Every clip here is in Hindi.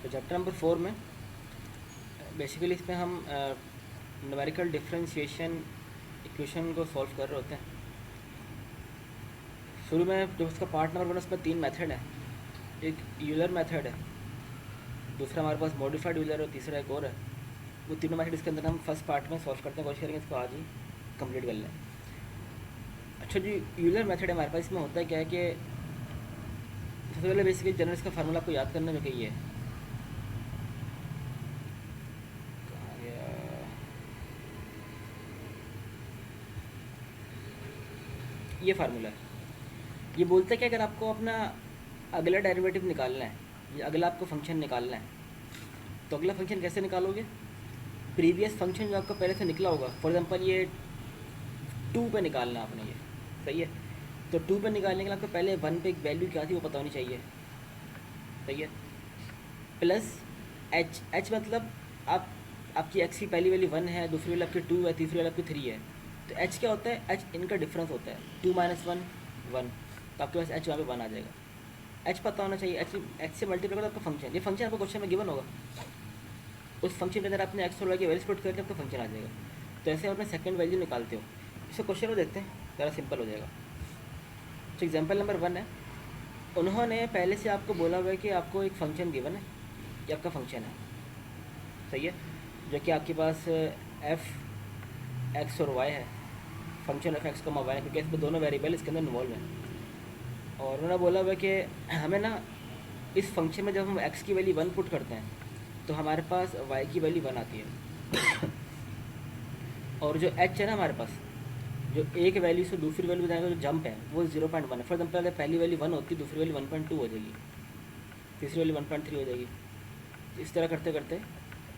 तो चैप्टर नंबर 4 में बेसिकली इसमें हम न्यूमेरिकल डिफरेंशिएशन इक्वेशन को सॉल्व कर रहे होते हैं। शुरू में जो उसका पार्ट नंबर 1 उसमें 3 मेथड है। एक यूलर मेथड है, दूसरा हमारे पास मॉडिफाइड यूलर और तीसरा एक और है। वो तीनों मेथड इसके अंदर हम फर्स्ट पार्ट में सॉल्व करते हैं, कोशिश करेंगे इसको आज ही कंप्लीट कर लें। अच्छा जी, यूलर मेथड है हमारे पास। इसमें होता है क्या है कि सबसे पहले बेसिकली जनरल इसका फार्मूला आपको याद करना, जो कि ये है, कहाँ गया, ये फार्मूला है। ये बोलता है कि अगर आपको अपना अगला डेरिवेटिव निकालना है, ये अगला आपको फंक्शन निकालना है, तो अगला फंक्शन कैसे निकालोगे? प्रीवियस फंक्शन जो आपका पहले से निकला होगा, फॉर एग्जांपल ये 2 पे निकालना आपने, ये सही है। तो 2 पे निकालने के लिए आपको पहले 1 पे एक वैल्यू क्या थी वो पता होनी चाहिए, सही है। प्लस एच मतलब आप आपकी एक्स की पहली वैल्यू 1 है, दूसरी वैल्यू आपकी 2 है, तीसरी वैल्यू आपकी 3 है। तो एच क्या होता है? एच इनका डिफरेंस होता है। 2 - 1 1, तो आपके पास एच वहाँ पे 1 आ जाएगा। एच पता होना चाहिए। एच से मल्टीप्लाई करो आपका फंक्शन, ये फंक्शन आपको क्वेश्चन में गिवन होगा। उस फंक्शन के अंदर आपने एक्स और वाई की वैल्यू पुट करके आपका फंक्शन आ जाएगा। तो ऐसे आप अपने सेकंड वैल्यू निकालते हो। इसको क्वेश्चन में देखते हैं, ज़रा सिंपल हो जाएगा। तो एग्जाम्पल नंबर 1 है, उन्होंने पहले से आपको बोला हुआ है कि आपको एक फ़ंक्शन गिवन है, ये आपका फंक्शन है, सही है, जो कि आपके पास एफ एक्स और वाई है, फंक्शन ऑफ एक्स कमा वाई, क्योंकि इसमें दोनों वेरिएबल इसके अंदर इन्वॉल्व हैं। और उन्होंने बोला हुआ है कि हमें ना इस फंक्शन में जब हम एक्स की वैल्यू 1 पुट करते हैं तो हमारे पास वाई की वैल्यू 1 आती है। और जो एच है ना हमारे पास, जो एक वैल्यू से दूसरी वैल्यू जाएगा, जो जंप है वो 0.1 है। फॉर एग्जाम्पल पहली वैल्यू 1 होती है, दूसरी वैल्यू 1.2 हो जाएगी, तीसरी वैल्यू 1.3 हो जाएगी। इस तरह करते करते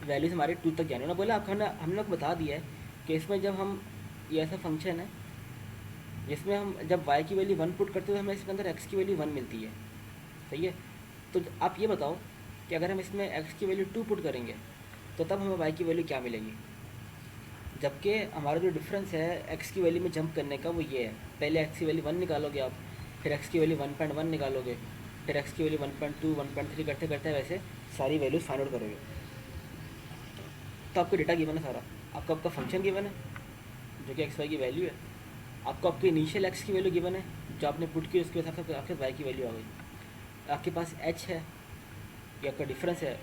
वैल्यूज हमारे 2 तक जाने। उन्होंने बोला आपको हम लोग बता दिया है कि इसमें जब हम ये ऐसा फंक्शन है जिसमें हम जब y की वैल्यू 1 पुट करते हैं तो हमें इसके अंदर x की वैल्यू 1 मिलती है, सही है। तो आप ये बताओ कि अगर हम इसमें x की वैल्यू 2 पुट करेंगे तो तब हमें y की वैल्यू क्या मिलेगी? जबकि हमारा जो डिफरेंस है x की वैल्यू में जंप करने का वो ये है, पहले x की वैल्यू 1 निकालोगे आप, फिर x की वैल्यू 1.1 निकालोगे, फिर x की वैल्यू 1.2 1.3 करते करते वैसे सारी वैल्यूज फाइंड आउट करोगे। तो आपको डेटा गिवन है सारा, आपको आपका फंक्शन गिवन है जो कि एक्स वाई की वैल्यू है, आपको आपके इनिशियल एक्स की वैल्यू गिवन है जो आपने पुट की, उसके हिसाब से आपके वाई की वैल्यू आ गई। आपके पास एच है, ये आपका डिफरेंस है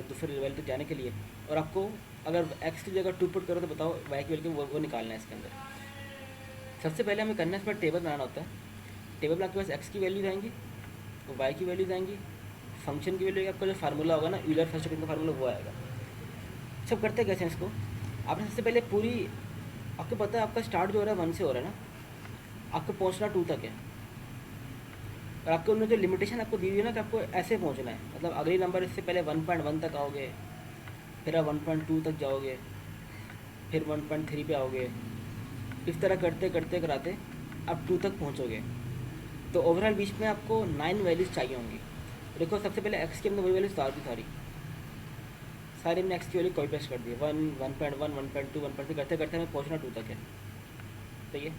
दूसरे लेवल तक जाने के लिए। और आपको अगर एक्स की जगह 2 पुट करो तो बताओ वाई की वैल्यू वो निकालना है इसके अंदर। सबसे पहले हमें करना है, इसमें टेबल बनाना होता है। टेबल में आपके पास एक्स की वैल्यूज आएंगी, वाई की वैल्यूज आएंगी, फंक्शन की वैल्यू, आपका जो फार्मूला होगा ना यूलर फर्स्ट का फार्मूला वो आएगा। सब करते कैसे हैं इसको? आपने सबसे पहले पूरी, आपको पता है आपका स्टार्ट जो हो रहा है 1 से हो रहा है ना, आपको पहुंचना 2 तक है। और आपको उन्होंने जो लिमिटेशन आपको दी हुई है ना कि आपको ऐसे पहुंचना है, मतलब अगली नंबर इससे पहले 1.1 तक आओगे, फिर आप 1.2 तक जाओगे, फिर 1.3 पे आओगे, इस तरह करते करते कराते आप 2 तक पहुंचोगे। तो ओवरऑल बीच में आपको 9 वैल्यूज़ चाहिए होंगी। देखो सबसे पहले एक्स के अंदर वही वैल्यूज डाल दी सारी हमने एक्स की वैल्यू कॉपी पेस्ट कर दी, 1 1.1 1.2 1.3 करते करते हमें पहुंचना 2 तक है, तो ये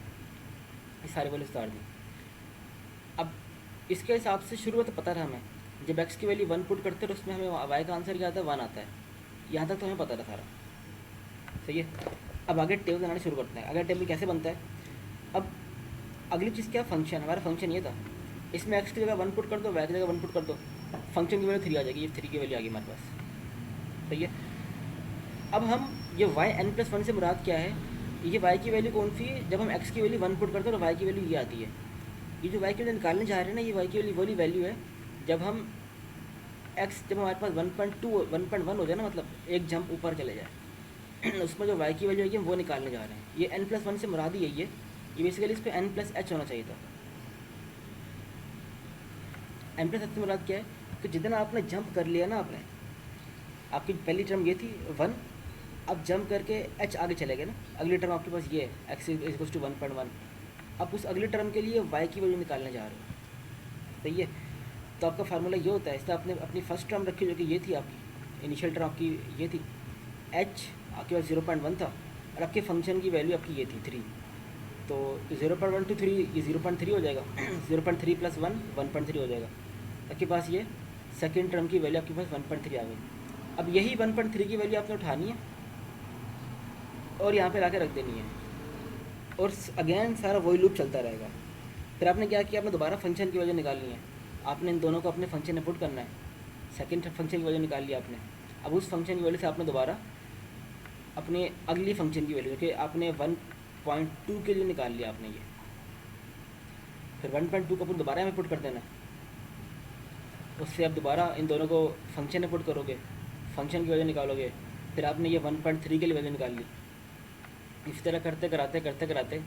सारी वैल्यूज डाल दी। अब इसके हिसाब से शुरू में तो पता था हमें, जब एक्स की वैल्यू 1 पुट करते तो उसमें हमें वाई का आंसर क्या आता है? 1 आता है। यहाँ तक तो हमें पता था सारा, सही है। अब आगे टेबल बनाना शुरू करते हैं। अगर टेबल कैसे बनता है, अब अगली चीज़ क्या? फंक्शन। हमारा फंक्शन ये था, इसमें एक्स की जगह 1 पुट कर दो, वाई की जगह 1 पुट कर दो, फंक्शन की वैल्यू 3 आ जाएगी, ये 3 की वैल्यू आ गई हमारे पास, सही है। अब हम ये yn+1 से मुराद क्या है? ये y की वैल्यू कौन सी है? जब हम x की वैल्यू 1 पुट करते हैं तो y की वैल्यू ये आती है। ये जो y की वैल्यू निकालने जा रहे हैं ना, ये y की वैल्यू वही वैल्यू है जब हम x, जब हमारे पास 1.2 1.1 हो जाए ना, मतलब एक जंप ऊपर चले जाए उसमें जो y की वैल्यू है वो निकालने जा रहे हैं। ये n+1 से मुराद ही है, ये बेसिकली इस पर n+h होना चाहिए था। n+h से मुराद क्या है? तो जितना आपने जंप कर लिया ना, आपने, आपकी पहली टर्म ये थी 1, अब जंप करके h आगे चले गए ना, अगली टर्म आपके पास ये है x = 1.1। अब उस अगले टर्म के लिए y की वैल्यू निकालने जा रहे हो, सही है। तो आपका फार्मूला ये होता है, इससे आपने अपनी फर्स्ट टर्म रखी जो कि ये थी आपकी इनिशियल टर्म, आपकी ये थी h, आपके पास 0.1 था, और आपके फंक्शन की वैल्यू आपकी ये थी 3। तो 0.1 to 3 ये 0.3 हो जाएगा 0.3 + 1 1.3 हो जाएगा। आपके पास ये सेकेंड टर्म की वैल्यू आपके पास 1.3 आ गई। अब यही 1.3 की वैल्यू आपने उठानी है और यहाँ पे ला के रख देनी है, और अगेन सारा वही लूप चलता रहेगा। फिर आपने क्या किया, आपने दोबारा फंक्शन की वैल्यू निकालनी है, आपने इन दोनों को अपने फंक्शन में पुट करना है। सेकेंड फंक्शन की वैल्यू निकाल लिया आपने, अब उस फंक्शन की वैल्यू से आपने दोबारा अपने अगली फंक्शन की वैल्यू, कि आपने 1.2 के लिए निकाल लिया आपने ये, फिर 1.2 को अपन दोबारा में पुट कर देना है। उससे आप दोबारा इन दोनों को फंक्शन में पुट करोगे, फंक्शन की वैल्यू निकालोगे, फिर आपने ये 1.3 के लिए वैल्यू निकाल ली। इस तरह करते कराते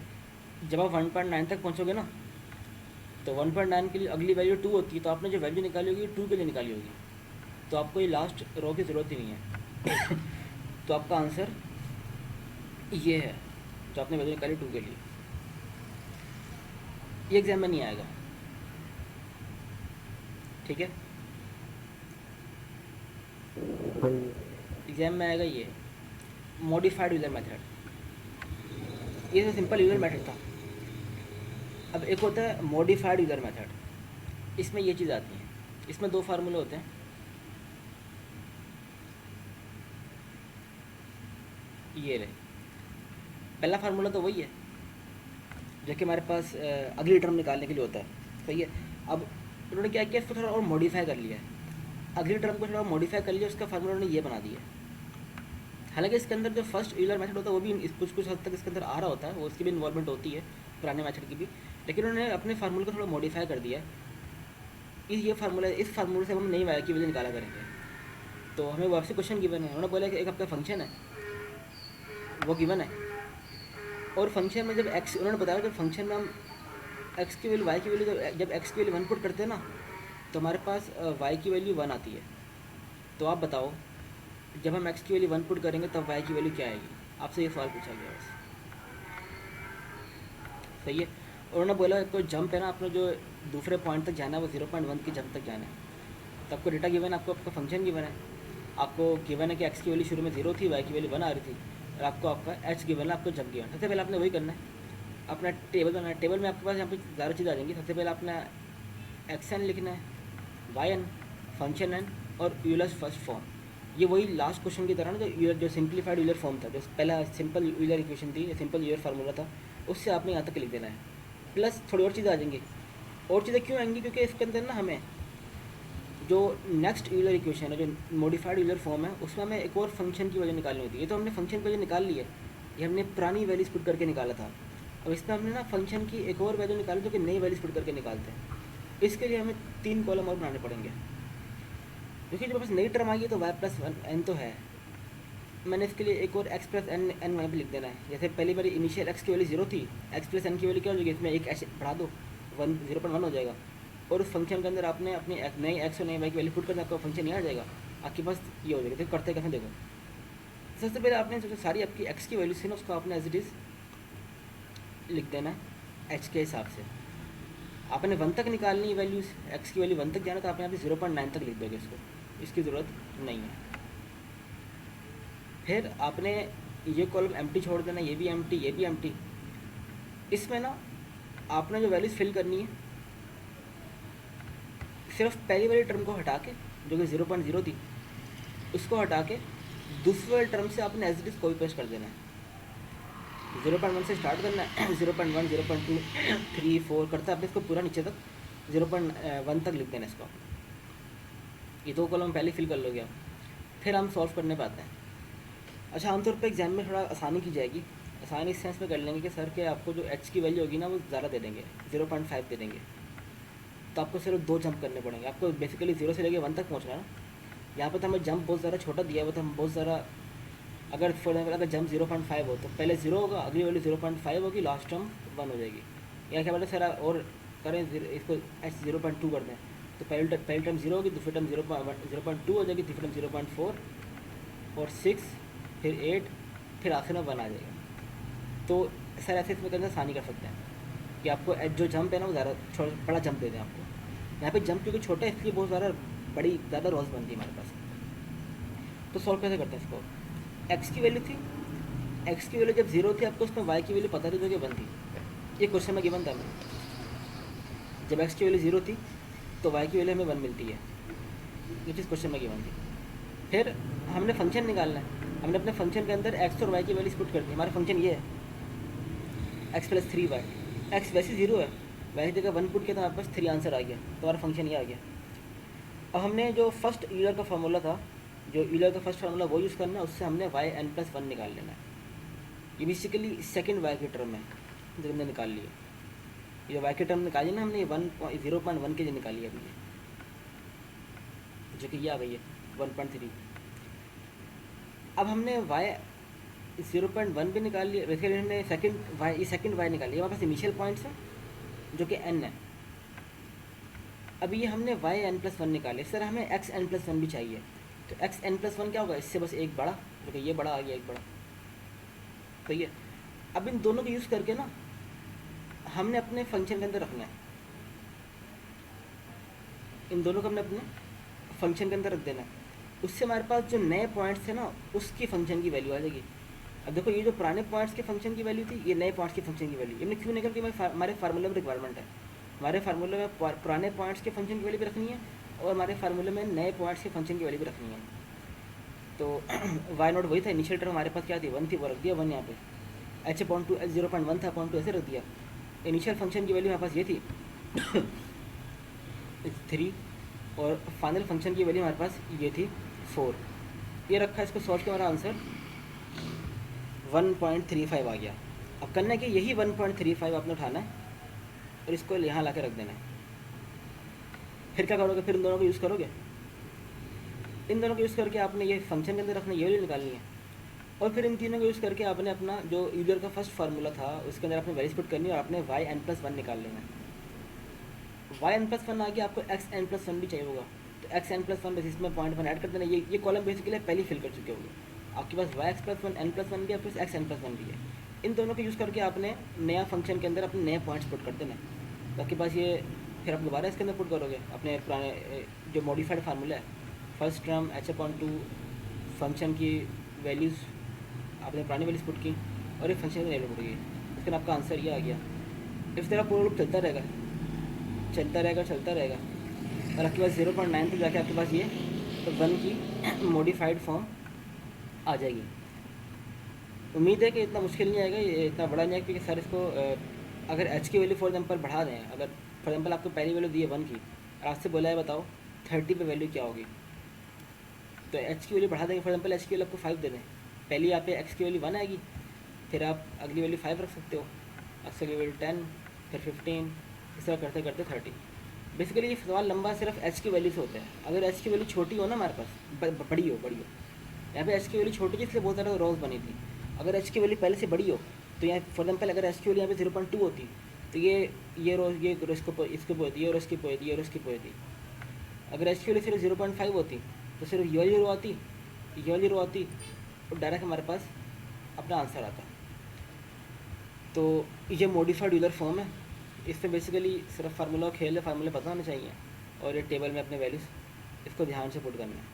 जब आप 1.9 तक पहुँचोगे ना, तो 1.9 के लिए अगली वैल्यू 2 होती है, तो आपने जो वैल्यू निकाली होगी 2 के लिए निकाली होगी, तो आपको ये लास्ट रो की ज़रूरत ही नहीं है। तो आपका आंसर ये है जो आपने वैल्यू निकाली 2 के लिए। ये एग्जाम में नहीं आएगा, ठीक है। हाँ जी। एग्जाम में आएगा ये मॉडिफाइड यूज़र मेथड। ये तो सिंपल यूज़र मेथड था। अब एक होता है मॉडिफाइड यूज़र मेथड, इसमें ये चीज़ आती है, इसमें 2 फार्मूले होते हैं। ये रहे, पहला फार्मूला तो वही है जो कि हमारे पास अगली टर्म निकालने के लिए होता है, सही है। अब उन्होंने क्या किया, इसको थोड़ा और मॉडिफाई कर लिया है, अगली टर्म को थोड़ा मॉडिफाई कर लिया, उसका फार्मूला उन्होंने ये बना दिया। हालांकि इसके अंदर जो फर्स्ट यूलर मेथड होता है वो भी कुछ हद तक इसके अंदर आ रहा होता है, वो उसकी भी इन्वॉल्वमेंट होती है पुराने मेथड की भी, लेकिन उन्होंने अपने फार्मूले को थोड़ा मॉडिफाई कर दिया है। इस फार्मूले से हम नई वाई की वैल्यू निकाला करेंगे। तो हमें वापसी क्वेश्चन गिवन है, उन्होंने बोला कि एक आपका फंक्शन है वो गिवन है, और फंक्शन में जब एक्स, उन्होंने बताया जब फंक्शन में हम एक्स की वैल्यू वाई की वैल्यू जब एक्स की वैल्यू 1 पुट करते हैं ना, तो हमारे पास वाई की वैल्यू 1 आती है। तो आप बताओ जब हम एक्स की वैल्यू 1 पुट करेंगे तब वाई की वैल्यू क्या आएगी, आपसे ये सवाल पूछा गया बस, सही है। और उन्होंने बोला कोई जंप है ना, आपने जो दूसरे पॉइंट तक जाना है वो 0.1 की जंप तक जाना है। तो आपको डेटा गिवन है, आपको आपका फंक्शन गिवन है, आपको गिवन है कि एक्स की वैल्यू शुरू में 0 थी, वाई की वैल्यू 1 आ रही थी, और आपको आपका एच गिवन है, आपको जंप गिवन। सबसे पहले आपने वही करना है, अपना टेबल बनाना है। टेबल में आपके पास यहाँ पे ज़्यादा चीज़ आ जाएंगी। सबसे पहले अपना एक्स एन लिखना है, वाई एन, फंक्शन एन और यूलर्स फर्स्ट फॉर्म। ये वही लास्ट क्वेश्चन की तरह ना जो सिंप्लीफाइड यूलर फॉर्म था, जो पहला सिंपल यूलर इक्वेशन थी, सिंपल यूलर फार्मूला था, उससे आपने यहाँ तक लिख देना है। प्लस थोड़ी और चीज़ें आ जाएंगी। और चीज़ें क्यों आएंगी, क्योंकि इसके अंदर ना हमें जो नेक्स्ट यूलर इक्वेशन है, जो मॉडिफाइड यूलर फॉर्म है, उसमें हमें एक और फंक्शन की वैल्यू निकालनी होती है। ये तो हमने फंक्शन की वैल्यू निकाल ली है, ये हमने पुरानी वैल्यूज पुट करके निकाला था। अब इसमें हमने ना फंक्शन की एक और वैल्यू निकाली जो कि नई वैल्यूज पुट करके निकालते हैं। इसके लिए हमें 3 कॉलम और बनाने पड़ेंगे, क्योंकि जब बस नई टर्म आएगी तो y प्लस एन तो है, मैंने इसके लिए एक और x प्लस एन वहीं पर लिख देना है। जैसे पहली बार इनिशियल x की वैल्यू 0 थी, x प्लस एन की वैल्यू क्या हो जाएगी, इसमें एक h बढ़ा दो, 0.1 हो जाएगा, और उस फंक्शन के अंदर आपने अपनी नई x और नई y की वैल्यू पुट करना, आपका फंक्शन यहाँ आ जाएगा, आपके पास ये हो जाएगा। तो करते कैसे देखो, सबसे पहले आपने जो सारी आपकी x की वैल्यू थी ना, उसको आपने एज इट इज़ लिख देना है h के हिसाब से। आपने 1 तक निकालनी वैल्यूज़, x की वैल्यू 1 तक जाना, तो आपने यहाँ पे 0.9 तक लिख दोगे, इसको इसकी ज़रूरत नहीं है। फिर आपने ये कॉलम एम्प्टी छोड़ देना, ये भी एम्प्टी, ये भी एम्प्टी। इसमें ना आपने जो वैल्यूज़ फिल करनी है, सिर्फ पहली वाली टर्म को हटा के जो कि 0.0 थी, उसको हटा के दूसरी वाली टर्म से आपने as it is copy paste कर देना है। 0.1 से स्टार्ट करना है, 0.1, 0.2, 3, 4 करता है आपने इसको पूरा नीचे तक 0.1 तक लिख देना इसको। ये 2 कॉलम पहले फिल कर लोगे आप, फिर हम सॉल्व करने पाते हैं। अच्छा, आमतौर पे एग्जाम में थोड़ा आसानी की जाएगी, आसानी इस सेंस में कर लेंगे कि सर के आपको जो h की वैल्यू होगी ना वो ज़्यादा दे देंगे, 0.5 दे देंगे, तो आपको सिर्फ 2 जंप करने पड़ेंगे। आपको बेसिकली 0 से लेकर 1 तक पहुँचना है ना, यहाँ पर तो हमें जंप बहुत ज़्यादा छोटा दिया हुआ, तो हम बहुत ज़्यादा, अगर फॉर एग्जाम्पल अगर जंप 0.5 हो तो पहले 0 होगा, अगली वैल्यू 0.5 होगी, लास्ट टर्म 1 हो जाएगी। या क्या बोलते सर और करें इसको h 0.2 कर दें, तो पहली टर्म 0 होगी, दूसरी टर्म 0.2 हो जाएगी, तीसरी टर्म 0.4 और 6, फिर 8, फिर आखिर में 1 आ जाएगा। तो सर ऐसे इसमें करना आसानी कर सकते हैं कि आपको जो जंप है ना वो ज़्यादा बड़ा जंप दे दें आपको। यहाँ पे जंप क्योंकि छोटा है इसलिए बहुत ज़्यादा रोज बनती है हमारे पास। तो सॉल्व कैसे करते हैं इसको, x की वैल्यू थी, x की वैल्यू जब 0 थी आपको उसमें y की वैल्यू पता थी जो कि 1 थी, ये क्वेश्चन में गिवन था हमें। जब x की वैल्यू 0 थी तो y की वैल्यू हमें 1 मिलती है, विच इज़ क्वेश्चन में गिवन थी। फिर हमने फंक्शन निकालना है, हमने अपने फंक्शन के अंदर एक्स और वाई की वैल्यूज पुट कर दी। हमारा फंक्शन ये है एक्स प्लस 3y। एक्स वैसे 0 है, वैसे जगह 1 पुट किया तो हमारे पास 3 आंसर आ गया, तो हमारा फंक्शन ये आ गया। अब हमने जो फर्स्ट यूलर का फार्मूला था, जो यूलर का फर्स्ट फार्मूला वो यूज़ करना है, उससे हमने वाई एन प्लस 1 निकाल लेना है। ये बेसिकली सेकेंड वाई की टर्म है जो हमने निकाल लिया। ये वाई की टर्म निकाली ना हमने, 0.1 के लिए निकाली है अभी ये, जो कि ये आ गई है 1.3। अब हमने वाई 0.1 भी निकाल लिया। वैसे हमने सेकेंड वाई निकाली, हमारे पास इनिशियल पॉइंट्स है जो कि n है। अभी ये हमने वाई एन प्लस 1 निकाले, इस तरह हमें एक्स एन प्लस 1 भी चाहिए। तो एक्स एन प्लस 1 क्या होगा, इससे बस एक बड़ा, जो कि ये बड़ा आ गया एक बड़ा। तो ये अब इन दोनों को यूज़ करके ना हमने अपने फंक्शन के अंदर रखना है, इन दोनों को हमने अपने फंक्शन के अंदर रख देना है। उससे हमारे पास जो नए पॉइंट्स थे ना उसकी फंक्शन की वैल्यू आ जाएगी। अब देखो ये जो पुराने पॉइंट्स के फंक्शन की वैल्यू थी, ये नए पॉइंट्स के फंक्शन की वैल्यू, हमने क्यों निकल के हमारे फार्मूले में रिक्वायरमेंट है। हमारे फार्मूले में पुराने पॉइंट्स के फंक्शन की वैल्यू भी रखनी है और हमारे फार्मूले में नए पॉइंट्स के फंक्शन की वैल्यू भी रखनी है। तो वाई नॉट वही था, इनिशियल टर्म हमारे पास क्या थी 1 थी, वो रख दिया 1 यहाँ पे। एच अपॉन टू 0.1 था, अपॉन टू ऐसे रख दिया। इनिशियल फंक्शन की वैल्यू हमारे पास ये थी 3 और फाइनल फंक्शन की वैल्यू हमारे पास ये थी 4। ये रखा, इसको सॉल्व के हमारा आंसर 1.35 आ गया। अब करना है कि यही 1.35 आपने उठाना है और इसको यहाँ ला के रख देना है। फिर क्या करोगे, फिर इन दोनों को यूज़ करोगे, इन दोनों को यूज़ करके आपने ये फंक्शन के अंदर रखना, ये वैल्यू निकालनी है। और फिर इन तीनों को यूज़ करके आपने अपना जो यूलर का फर्स्ट फार्मूला था उसके अंदर आपने वैल्यूज पुट करनी है और आपने वाई एन प्लस 1 निकाल लेना है। वाई एन प्लस 1 आ गया, आपको एक्स एन प्लस 1 भी चाहिए होगा, तो एक्स एन प्लस 1 बेसिस में पॉइंट 1 ऐड कर देना। ये कॉलम बेसिकली पहले फिल कर चुके होंगे, आपके पास Y X plus 1 N plus 1 भी है, प्लस एक्स एन प्लस 1 भी है। इन दोनों को यूज़ करके आपने नया फंक्शन के अंदर अपने नए पॉइंट्स पुट कर देना। तो आपके पास ये, फिर आप दोबारा इसके अंदर पुट करोगे अपने पुराने जो मॉडिफाइड फार्मूला है, first term H upon two function की वैल्यूज़ आपने पुरानी वैल्यूज पुट की और एक फंक्शन की वैल्यू पुट की, उसके बाद आपका आंसर ये आ गया। इस तरह पूरा लूप चलता रहेगा चलता रहेगा चलता रहेगा और आपके पास 0.9 तक जाके आपके पास ये तो 1 की मॉडिफाइड फॉर्म आ जाएगी। उम्मीद है कि इतना मुश्किल नहीं आएगा, ये इतना बड़ा नहीं आएगा, क्योंकि सर इसको अगर एच की वैल्यू फॉर एग्जाम्पल बढ़ा दें, अगर फॉर एग्जाम्पल आपको पहली वैल्यू दी है 1 की और आपसे बोला है बताओ 30 पे वैल्यू क्या होगी, तो एच की वैल्यू बढ़ा देंगे। फॉर एग्जाम्पल एच की वैल्यू आपको 5 दे दें, पहली यहाँ पे एक्स की वैल्यू 1 आएगी, फिर आप अगली वैल्यू 5 रख सकते हो, अगली वैल्यू 10, फिर 15, इस तरह करते करते 30। बेसिकली ये सवाल लंबा सिर्फ एच की वैल्यू से होता है। अगर एच की वैल्यू छोटी हो ना हमारे पास, बड़ी हो, यहाँ पे एच की वैल्यू छोटी थी इसलिए बहुत ज़्यादा रोज बनी थी। अगर एच की वैल्यू पहले से बड़ी हो तो यहाँ फॉर एग्जाम्पल अगर एच की वैल्यू यहाँ पे 0.2 होती तो ये रोज ये इसको पोएती, ये रोज इसकी पोएती, ये रोज की पोएती। अगर एच की वैल्यू सिर्फ 0.5 होती तो सिर्फ ये वाली रो आती, ये वाली रो आती और डायरेक्ट हमारे पास अपना आंसर आता। तो ये मॉडिफाइड यूलर फॉर्म है, इसमें बेसिकली सिर्फ फार्मूला खेल है, फार्मूले पता होने चाहिए और ये टेबल में अपने वैल्यूज़ इसको ध्यान से पुट करना है।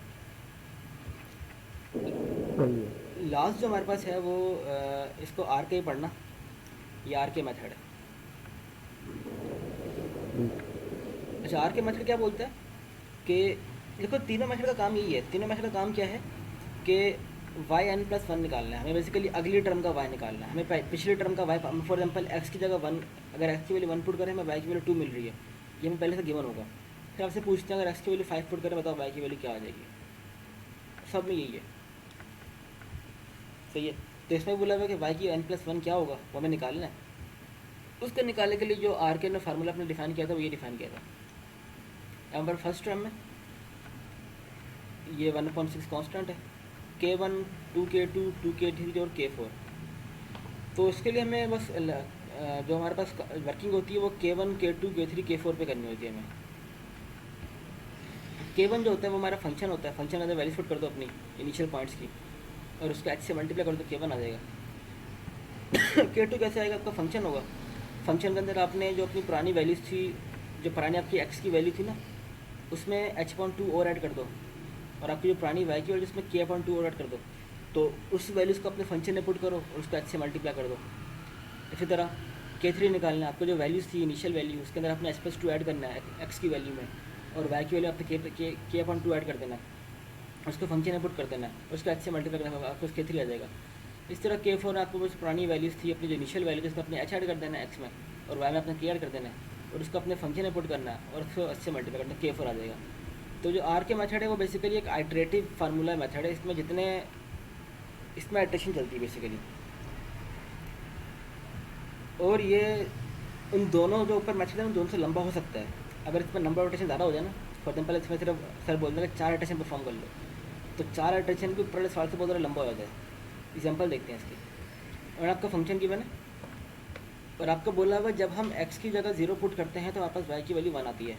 लास्ट जो हमारे पास है वो इसको आर के पढ़ना, ये आर के मेथड है। अच्छा, आर के मेथड क्या बोलता है कि देखो तीनों मेथड का काम यही है। तीनों मेथड का काम क्या है कि वाई एन प्लस 1 निकालना है हमें, बेसिकली अगली टर्म का वाई निकालना है हमें। पिछली टर्म का वाई, फॉर एग्जाम्पल एक्स की जगह 1, अगर एक्स की वैल्यू 1 पुट करें हमें वाई की वैल्यू 2 मिल रही है, ये हमें पहले से गिवन होगा। फिर आपसे पूछते हैं अगर एक्स की वैल्यू 5 पुट करें बताओ वाई की वैल्यू क्या आ जाएगी। सब में यही है, सही है। तो इसमें बोला हुआ कि वाई की एन प्लस 1 क्या होगा वो हमें निकालना है। उसको निकालने के लिए जो आर के ने फार्मूला अपने डिफाइन किया था वो ये डिफाइन किया था। यहाँ पर फर्स्ट टर्म में ये 1/6 कांस्टेंट है, K1 2K2 2K3 और K4। तो इसके लिए हमें बस जो हमारे पास वर्किंग होती है वो K1 K2 K3 K4 पे करनी होती है हमें। K1 जो होता है वो हमारा फंक्शन होता है, फंक्शन अंदर वैल्यूज पुट कर दो अपनी इनिशियल पॉइंट्स की और उसको h से मल्टीप्लाई कर दो, K1 आ जाएगा। K2 कैसे आएगा, आपका फंक्शन होगा। फंक्शन के अंदर आपने जो अपनी पुरानी वैल्यूज़ थी, जो पुरानी आपकी x की वैल्यू थी ना, उसमें h/2 और ऐड कर दो और आपकी जो पुरानी y की वैल्यू उसमें K/2 और ऐड कर दो। तो उस वैल्यूज़ को अपने फंक्शन में पुट करो और उसको h से मल्टीप्लाई कर दो। इसी तरह K3 निकालना है, आपको जो वैल्यूज़ थी इनिशियल वैल्यू उसके अंदर आपने h+2 ऐड करना है x की वैल्यू में और वाई की वैल्यू आपने के अपॉन टू ऐड कर देना है, उसको फंक्शन इनपुट कर देना है, उसको एच से मल्टीप्लाई करना होगा, आपको के थ्री आ जाएगा। इस तरह के फोर आपको बस पुरानी वैल्यूज़ थी अपनी जो इनिशियल वैल्यू, जिसको अपने एच ऐड कर देना है एक्स में, और वाई में अपने के ऐड कर देना है, और उसको अपने फंक्शन इनपुट करना है और उसको एच से मल्टीप्लाई करना है, के फोर आ जाएगा। तो जो आर के मेथड है वो बेसिकली एक आइट्रेटिव फार्मूला मेथड है, इसमें जितने इसमें आइट्रेशन चलती है बेसिकली। और ये उन दोनों जो ऊपर मेथड है उन दोनों से लंबा हो सकता है। अगर इसमें नंबर ऑफ इटरेशन ज़्यादा हो जाए ना, फॉर एग्जाम्पल इसमें सिर्फ सर बोल देंगे 4 इटरेशन परफॉर्म कर लो, तो 4 इटरेशन के ऊपर सवाल से बहुत ज़्यादा लंबा हो जाता है। एग्जाम्पल देखते हैं इसकी। और आपका फंक्शन की मैंने और आपको बोला हुआ जब हम x की जगह 0 पुट करते हैं तो हमारे पास y की वैल्यू 1 आती है।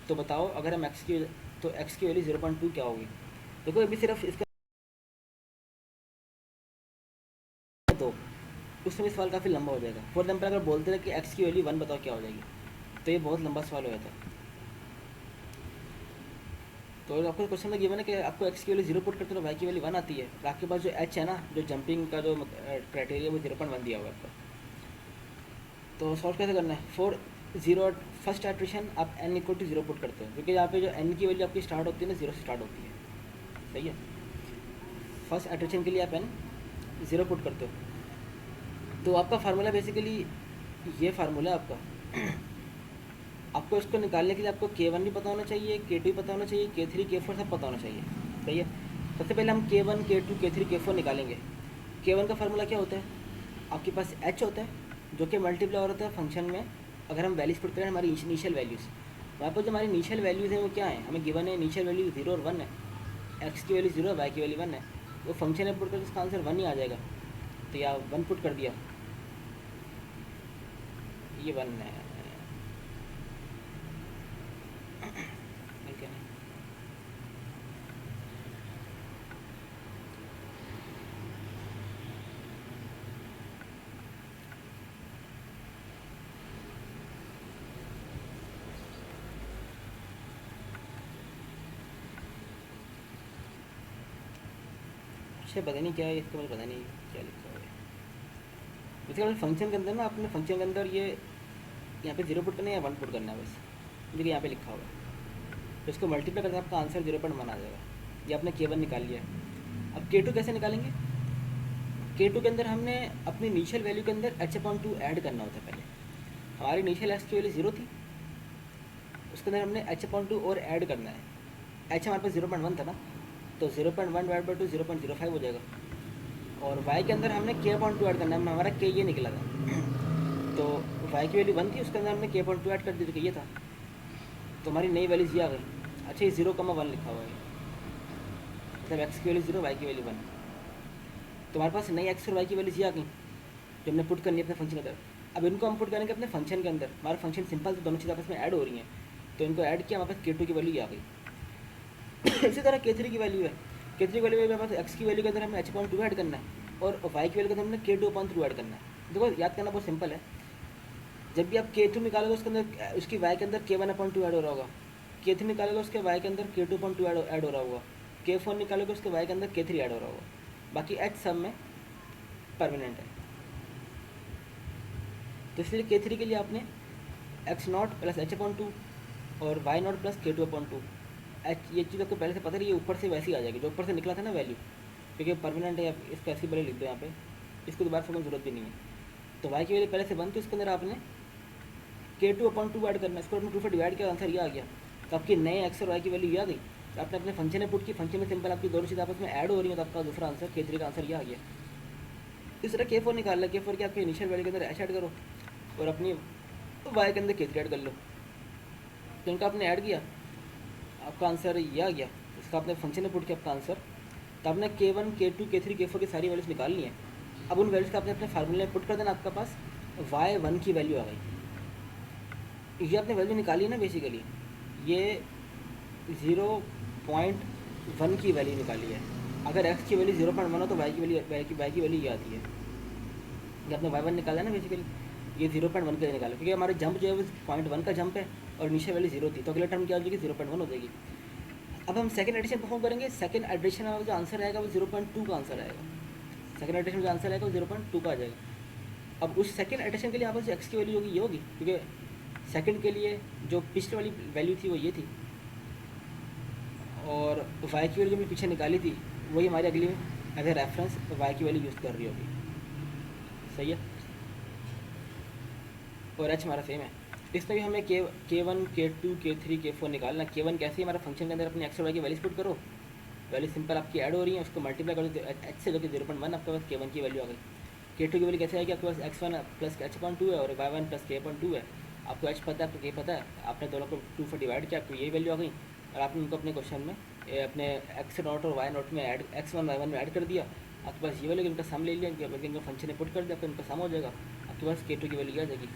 तो बताओ अगर हम x की वैल्यू 0.2 क्या होगी? देखो अभी सिर्फ इसका तो उस समय सवाल काफ़ी लंबा हो जाएगा। फॉर एग्जाम्पल अगर बोलते रहे कि x की वैल्यू 1 बताओ क्या हो जाएगी, तो ये बहुत लंबा सवाल हो जाता है। तो आपको क्वेश्चन में गिवन है कि आपको x की वैल्यू 0 पुट करते हो y की वैल्यू 1 आती है, तो आपके पास जो h है ना, जो जंपिंग का जो क्राइटेरिया वो 0.1 दिया हुआ है आपका। तो सॉल्व कैसे करना है? फॉर जीरो फर्स्ट इटरेशन आप n इक्वल टू 0 पुट करते हो, क्योंकि यहाँ पे जो n की वैल्यू आपकी स्टार्ट होती है ना 0 से स्टार्ट होती है, सही है। फर्स्ट इटरेशन के लिए आप n 0 पुट करते हो, तो आपका फार्मूला बेसिकली ये फार्मूला है आपका। आपको इसको निकालने के लिए आपको k1 भी पता होना चाहिए, k2 भी पता होना चाहिए, k3 k4 सब पता होना चाहिए, सही है। सबसे पहले हम k1 k2 k3 k4 निकालेंगे। k1 का फार्मूला क्या होता है? आपके पास h होता है जो कि मल्टीप्लाई होता है फंक्शन में अगर हम वैल्यूज पुट करें, हमारी इनिशियल वैल्यूज़। वहाँ पर जो हमारी इनिशियल वैल्यूज़ हैं वो क्या है, हमें गिवन है इनिशियल वैल्यू 0 और 1 है, एक्स की वैल्यू 0 है, वाई की वैल्यू 1 है। वो फंक्शन में पुट करके उसका आंसर 1 ही आ जाएगा। तो या 1 पुट कर दिया, ये 1 है, ठीक है। अच्छा पता नहीं क्या है इसका, मुझे पता नहीं क्या लिखा हुआ है। इसका फंक्शन के अंदर ना, अपने फंक्शन के अंदर ये यहाँ पे 0 पुट करना है या 1 पुट करना है बस, देखिए यहाँ पे लिखा हुआ है। तो इसको मल्टीप्लाई करके आपका आंसर 0.1 आ जाएगा। ये आपने k1 निकाल लिया। अब k2 कैसे निकालेंगे? k2 के अंदर हमने अपनी इनिशियल वैल्यू के अंदर h/2 ऐड करना होता है। पहले हमारी इनिशियल x की वैल्यू 0 थी, उसके अंदर हमने h/2 और ऐड करना है। h हमारे पास 0.1 था ना, तो 0.1 डिवाइड बाई 2 0.05 हो जाएगा। और y के अंदर हमने k/2 ऐड करना है, हमारा k ये निकला था। तो y की वैल्यू 1 थी, उसके अंदर हमने k/2 ऐड कर दी, तो ये था। तो हमारी नई वैल्यूज ये आ गई। अच्छा ये 0,1 लिखा हुआ है, मतलब x की वैल्यू 0 y की वैल्यू 1। तो हमारे पास नई x और y की वैल्यूज ये आ गई जो हमने पुट करनी है अपने फंक्शन के अंदर। अब इनको हम पुट करेंगे अपने फंक्शन के अंदर। हमारा फंक्शन सिंपल, तो दोनों चीज़ आपस में ऐड हो रही हैं, तो इनको ऐड किया, हमारे पास k2 की वैल्यू ये आ गई। इसी तरह k3 की वैल्यू है। k3 की वैल्यू हमारे पास x की वैल्यू के अंदर हमें h/2 ऐड करना है और y की वैल्यू के अंदर हमने k2/3 ऐड करना है। देखो याद करना बहुत सिंपल है। जब भी आप k2 निकालोगे उसके अंदर उसकी y के अंदर k1/2 ऐड हो रहा होगा, k3 निकालोगे उसके y के अंदर k2/2 ऐड हो रहा होगा, k4 निकालोगे उसके y के अंदर k3 ऐड हो रहा होगा। बाकी h सब में परमानेंट है। तो इसलिए k3 के लिए आपने x0 प्लस h/2 और y0 प्लस k2/2 h, ये चीज़ आपको पहले से पता रही है, ऊपर से वैसी आ जाएगी जो ऊपर से निकला था ना वैल्यू, क्योंकि परमानेंट है। इसको ऐसे पहले लिख दो यहाँ पे, इसको दोबारा समझने की जरूरत भी नहीं है। तो y की वैल्यू पहले से 1 थी, उसके अंदर आपने k2/2 ऐड करना है, इसको आपने 2 से डिवाइड किया, आंसर ये आ गया। तो आपकी नए x और y की वैल्यू ये आ गई। तो आपने अपने फंक्शन में पुट की, फंक्शन में सिंपल आपकी दोनों चीज़ आपस में ऐड हो रही है, तो आपका दूसरा आंसर k3 का आंसर ये आ गया। इस तरह k4 निकाल लो, k4 की आपके इनिशियल वैल्यू के अंदर h ऐड करो और अपनी y के अंदर k3 ऐड कर लो। तो इनका आपने ऐड किया, आपका आंसर ये आ गया। इसका आपने फंक्शन में पुट किया आपका आंसर। तो आपने k1 k2 k3 k4 की सारी वैल्यूज निकाल ली हैं। अब उन वैल्यूज़ का आपने अपने फार्मूले में पुट कर देना, आपका पास y1 की वैल्यू आ गई। ये आपने वैल्यू निकाली है ना, बेसिकली ये 0.1 की वैल्यू निकाली है। अगर x की वैल्यू 0.1 हो तो y की वैल्यू ये आती है। ये आपने y1 निकाला है ना, बेसिकली ये 0.1 के लिए निकाला, क्योंकि हमारे जंप जो है वो 0.1 का जंप है और इनिशियल वैल्यू 0 थी, तो अगला टर्म क्या हो जाएगी 0.1 हो जाएगी। अब हम सेकंड एडिशन परफॉर्म करेंगे। सेकंड एडिशन में जो आंसर आएगा वो 0.2 का आंसर आएगा। सेकंड एडिशन में जो आंसर आएगा वो 0.2 का आ जाएगा। अब उस सेकंड एडिशन के लिए यहाँ पर x की वैल्यू होगी ये होगी, क्योंकि सेकंड के लिए जो पिछले वाली वैल्यू थी वो ये थी, और वाई की वैल्यू जो हमने पीछे निकाली थी वही हमारी अगली में एज ए रेफरेंस वाई की वैल्यू यूज़ कर रही होगी। सही है। और एच हमारा सेम है। इसमें भी हमें K1 K2 K3 K4 निकालना। K1 कैसे हमारा फंक्शन के अंदर अपनी एक्स और वाई की वैल्यूज पुट करो, वैल्यू सिंपल आपकी ऐड हो रही है, उसको मल्टीप्लाई करो तो एच से जो कि 0.1 आपके पास K1 की वैल्यू आ गई। K2 की वैल्यू कैसे आएगी, आपके पास x1 प्लस h.2 है और y1 प्लस k.2 है। आपको h पता है, आपको k पता है, आपने दोनों को 2 से डिवाइड किया, आपको यही वैल्यू आ गई और आपने उनको अपने क्वेश्चन में अपने x नॉट और y नॉट में ऐड x1 y1 में ऐड कर दिया। आपके पास ये वैल्यू इनका सम ले लिया, इनका फंक्शन में पुट कर दिया, आपको इनका सम हो जाएगा, आपके पास K2 की वैल्यू आ जाएगी।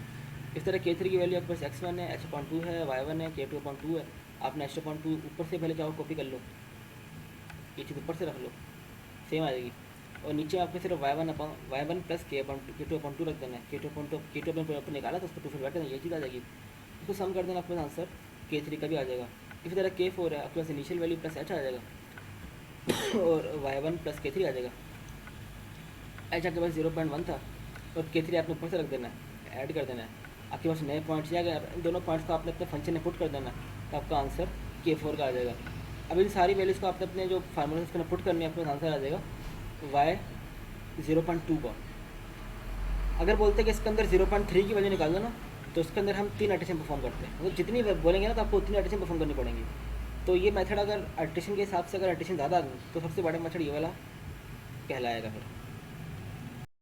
इस तरह K3 की वैल्यू आपके पास x1 है, h.2 है, y1 है, k2.2 है। आपने h.2 ऊपर से पहले चाहो कॉपी कर लो, ये चीज़ ऊपर से रख लो, सेम आ जाएगी। और नीचे आपको सिर्फ y1 प्लस k2.2 रख देना है। K2 अपने निकाला तो उसको 2 से बैठ देना, ये चीज़ आ जाएगी। इसको सम कर देना, आपके पास आंसर K3 का भी आ जाएगा। इसी तरह K4 है, आपके पास इनिशियल वैल्यू प्लस h आ जाएगा और y1 प्लस K3 आ जाएगा। h आपके पास 0.1 था और K3 आपने ऊपर से रख देना है, ऐड कर देना है। आपके पास नए पॉइंट्स या दोनों पॉइंट्स को आपने अपने फंक्शन में पुट कर देना है, तो आपका आंसर K4 का आ जाएगा। अब इन सारी वैल्यूज़ को आपने अपने जो फार्मूला उसके पुट करनी है, आपके पास आंसर आ जाएगा y 0.2 का। अगर बोलते हैं कि इसके अंदर 0.3 की वैल्यू निकाल दो ना, तो इसके अंदर हम 3 एडिशन परफॉर्म करते हैं, मतलब जितनी बोलेंगे ना तो आपको उतनी एडिशन परफॉर्म करनी पड़ेंगी। तो ये मेथड अगर एडिशन के हिसाब से अगर एडिशन ज़्यादा आ गई तो सबसे बड़ा मेथड ये वाला कहलाएगा फिर।